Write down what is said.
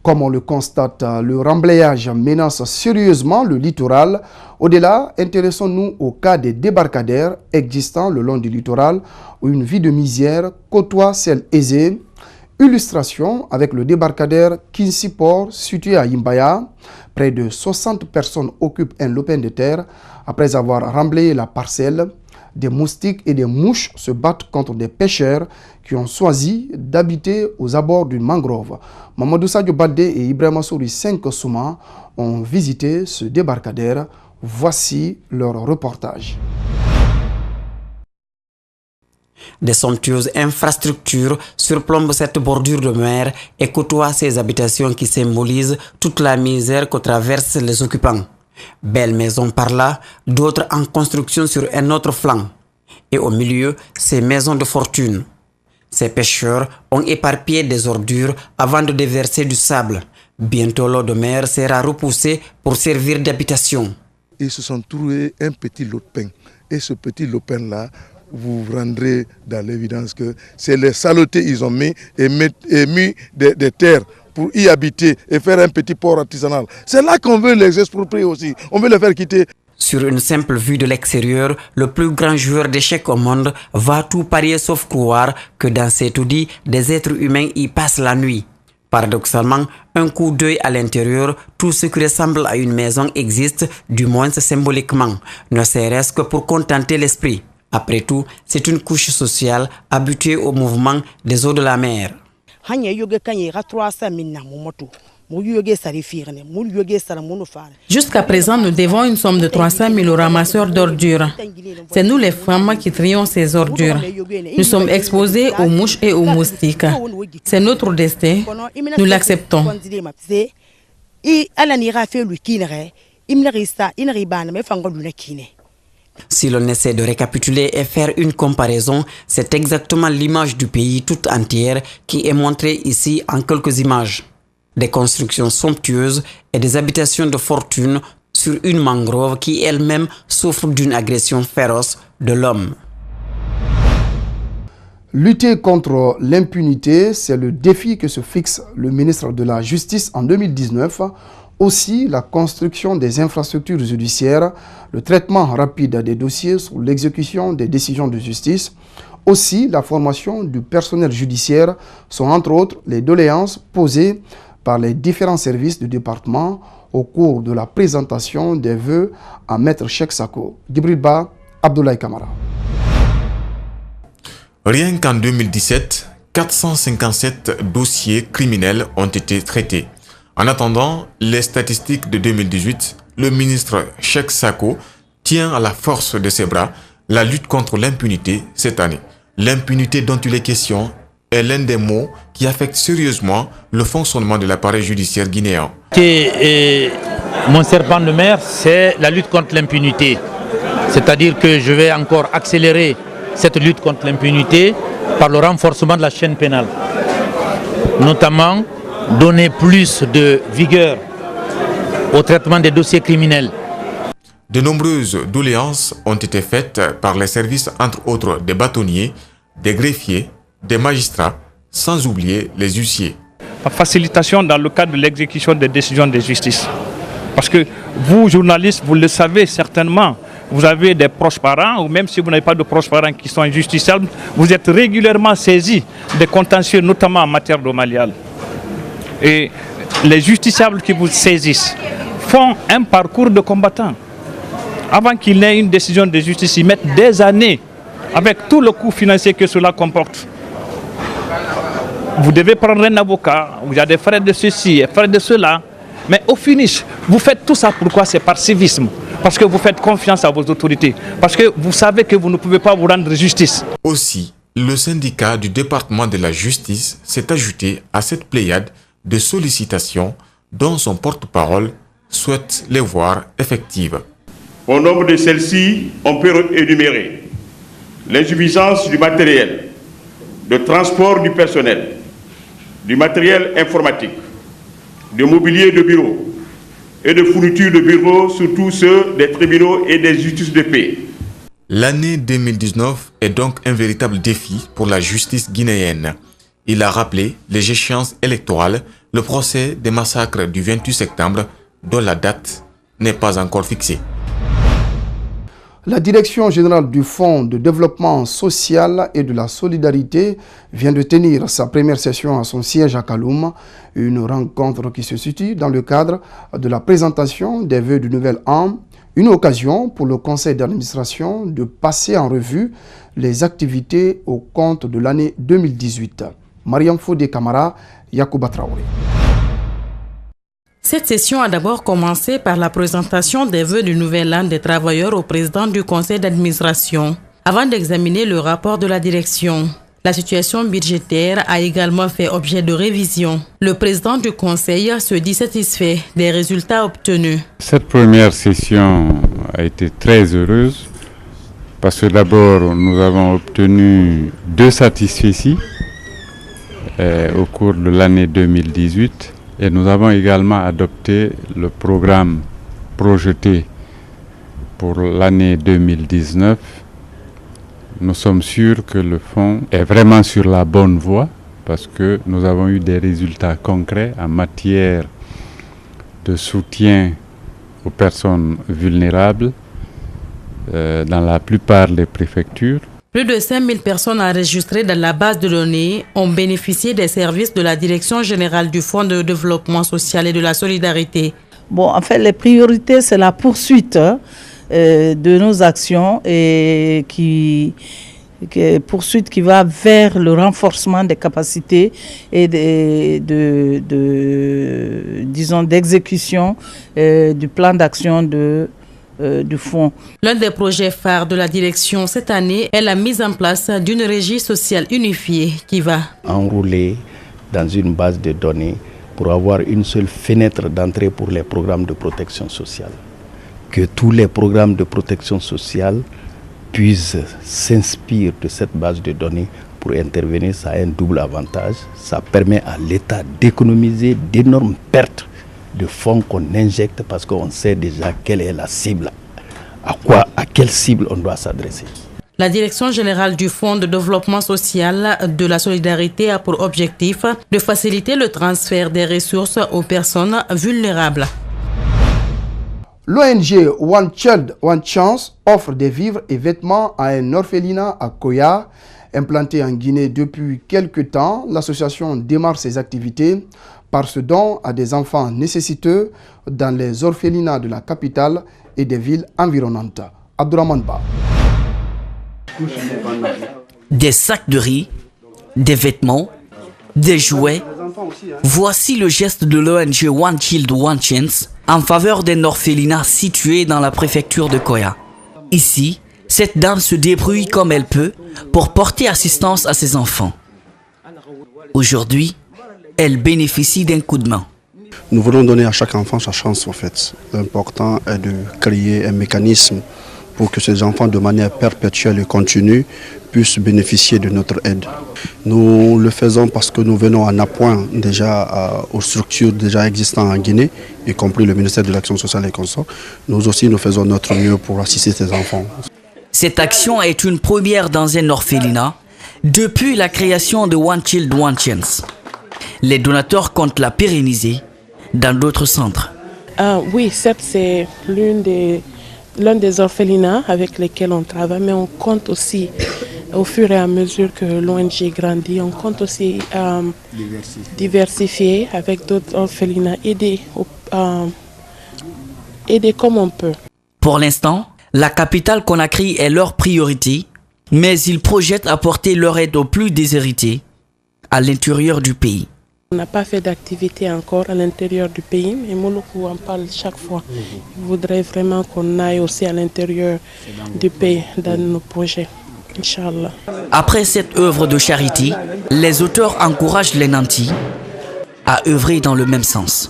Comme on le constate, le remblayage menace sérieusement le littoral. Au-delà, intéressons-nous au cas des débarcadères existants le long du littoral où une vie de misère côtoie celle aisée. Illustration avec le débarcadère Kinsiport situé à Imbaya. Près de 60 personnes occupent un lopin de terre après avoir remblayé la parcelle. Des moustiques et des mouches se battent contre des pêcheurs qui ont choisi d'habiter aux abords d'une mangrove. Mamadou Sadio Badé et Ibrahima Souri 5 Souma ont visité ce débarcadère. Voici leur reportage. Des somptueuses infrastructures surplombent cette bordure de mer et côtoient ces habitations qui symbolisent toute la misère que traversent les occupants. Belles maisons par là, d'autres en construction sur un autre flanc. Et au milieu, ces maisons de fortune. Ces pêcheurs ont éparpillé des ordures avant de déverser du sable. Bientôt l'eau de mer sera repoussée pour servir d'habitation. Ils se sont trouvés un petit lopin. Et ce petit lopin-là, vous vous rendrez dans l'évidence que c'est les saletés qu'ils ont mis et mis des terres pour y habiter et faire un petit port artisanal. C'est là qu'on veut les exproprier aussi. On veut les faire quitter. Sur une simple vue de l'extérieur, le plus grand joueur d'échecs au monde va tout parier sauf croire que dans ces taudis, des êtres humains y passent la nuit. Paradoxalement, un coup d'œil à l'intérieur, tout ce qui ressemble à une maison existe, du moins symboliquement, ne serait-ce que pour contenter l'esprit. Après tout, c'est une couche sociale habituée au mouvement des eaux de la mer. Jusqu'à présent, nous devons une somme de 300 000 aux ramasseurs d'ordures. C'est nous les femmes qui trions ces ordures. Nous sommes exposés aux mouches et aux moustiques. C'est notre destin. Nous l'acceptons. Si l'on essaie de récapituler et faire une comparaison, c'est exactement l'image du pays toute entière qui est montrée ici en quelques images. Des constructions somptueuses et des habitations de fortune sur une mangrove qui elle-même souffre d'une agression féroce de l'homme. Lutter contre l'impunité, c'est le défi que se fixe le ministre de la Justice en 2019. Aussi, la construction des infrastructures judiciaires, le traitement rapide des dossiers sur l'exécution des décisions de justice, aussi la formation du personnel judiciaire sont entre autres les doléances posées par les différents services du département au cours de la présentation des vœux à Maître Cheikh Sako. Djibril Ba, Abdoulaye Kamara. Rien qu'en 2017, 457 dossiers criminels ont été traités. En attendant les statistiques de 2018, le ministre Cheikh Sako tient à la force de ses bras la lutte contre l'impunité cette année. L'impunité dont il est question est l'un des mots qui affecte sérieusement le fonctionnement de l'appareil judiciaire guinéen. Mon serpent de mer, c'est la lutte contre l'impunité. C'est-à-dire que je vais encore accélérer cette lutte contre l'impunité par le renforcement de la chaîne pénale. Notamment, donner plus de vigueur au traitement des dossiers criminels. De nombreuses doléances ont été faites par les services, entre autres des bâtonniers, des greffiers, des magistrats, sans oublier les huissiers. La facilitation dans le cadre de l'exécution des décisions de justice. Parce que vous, journalistes, vous le savez certainement, vous avez des proches parents, ou même si vous n'avez pas de proches parents qui sont injusticiables, vous êtes régulièrement saisis des contentieux, notamment en matière domaniale. Et les justiciables qui vous saisissent font un parcours de combattant. Avant qu'il n'ait une décision de justice, ils mettent des années avec tout le coût financier que cela comporte. Vous devez prendre un avocat, il y a des frais de ceci, des frais de cela. Mais au finish, vous faites tout ça pourquoi? C'est par civisme. Parce que vous faites confiance à vos autorités. Parce que vous savez que vous ne pouvez pas vous rendre justice. Aussi, le syndicat du département de la justice s'est ajouté à cette pléiade de sollicitations dont son porte-parole souhaite les voir effectives. Au nombre de celles-ci, on peut énumérer l'insuffisance du matériel, le transport du personnel, du matériel informatique, du mobilier de bureau et de fournitures de bureaux, surtout ceux des tribunaux et des justices de paix. L'année 2019 est donc un véritable défi pour la justice guinéenne. Il a rappelé les échéances électorales, le procès des massacres du 28 septembre, dont la date n'est pas encore fixée. La Direction générale du Fonds de développement social et de la solidarité vient de tenir sa première session à son siège à Kaloum, une rencontre qui se situe dans le cadre de la présentation des vœux du nouvel an, une occasion pour le conseil d'administration de passer en revue les activités au compte de l'année 2018. Mariam Fodé Kamara, Yacouba Traoré. Cette session a d'abord commencé par la présentation des vœux du nouvel an des travailleurs au président du conseil d'administration, avant d'examiner le rapport de la direction. La situation budgétaire a également fait objet de révision. Le président du conseil se dit satisfait des résultats obtenus. Cette première session a été très heureuse parce que d'abord nous avons obtenu 2 satisfecits au cours de l'année 2018. Et nous avons également adopté le programme projeté pour l'année 2019. Nous sommes sûrs que le fonds est vraiment sur la bonne voie parce que nous avons eu des résultats concrets en matière de soutien aux personnes vulnérables dans la plupart des préfectures. Plus de 5000 personnes enregistrées dans la base de données ont bénéficié des services de la Direction générale du Fonds de développement social et de la solidarité. Bon, en fait, les priorités, c'est la poursuite de nos actions et poursuite qui va vers le renforcement des capacités et d'exécution du plan d'action du fonds. L'un des projets phares de la direction cette année est la mise en place d'une régie sociale unifiée qui va enrouler dans une base de données pour avoir une seule fenêtre d'entrée pour les programmes de protection sociale. Que tous les programmes de protection sociale puissent s'inspirer de cette base de données pour intervenir. Ça a un double avantage. Ça permet à l'État d'économiser d'énormes pertes de fonds qu'on injecte parce qu'on sait déjà quelle est la cible, à quelle cible on doit s'adresser. La Direction générale du Fonds de développement social de la solidarité a pour objectif de faciliter le transfert des ressources aux personnes vulnérables. L'ONG One Child, One Chance offre des vivres et vêtements à un orphelinat à Koya. Implantée en Guinée depuis quelques temps, l'association démarre ses activités par ce don à des enfants nécessiteux dans les orphelinats de la capitale et des villes environnantes. Abdourahmane Ba. Des sacs de riz, des vêtements, des jouets. Voici le geste de l'ONG One Child, One Chance en faveur d'un orphelinat situé dans la préfecture de Koya. Ici, cette dame se débrouille comme elle peut pour porter assistance à ses enfants. Aujourd'hui, elle bénéficie d'un coup de main. Nous voulons donner à chaque enfant sa chance en fait. L'important est de créer un mécanisme pour que ces enfants de manière perpétuelle et continue puissent bénéficier de notre aide. Nous le faisons parce que nous venons en appoint déjà aux structures déjà existantes en Guinée, y compris le ministère de l'Action sociale et consorts. Nous aussi nous faisons notre mieux pour assister ces enfants. Cette action est une première dans un orphelinat depuis la création de One Child, One Chance. Les donateurs comptent la pérenniser dans d'autres centres. Oui, certes, c'est l'un des orphelinats avec lesquels on travaille, mais on compte aussi, au fur et à mesure que l'ONG grandit, on compte aussi diversifier avec d'autres orphelinats, aider comme on peut. Pour l'instant, la capitale Conakry est leur priorité, mais ils projettent apporter leur aide aux plus déshérités à l'intérieur du pays. On n'a pas fait d'activité encore à l'intérieur du pays, mais Moloku en parle chaque fois. Il voudrait vraiment qu'on aille aussi à l'intérieur du pays dans nos projets, Inch'Allah. Après cette œuvre de charité, les auteurs encouragent les nantis à œuvrer dans le même sens.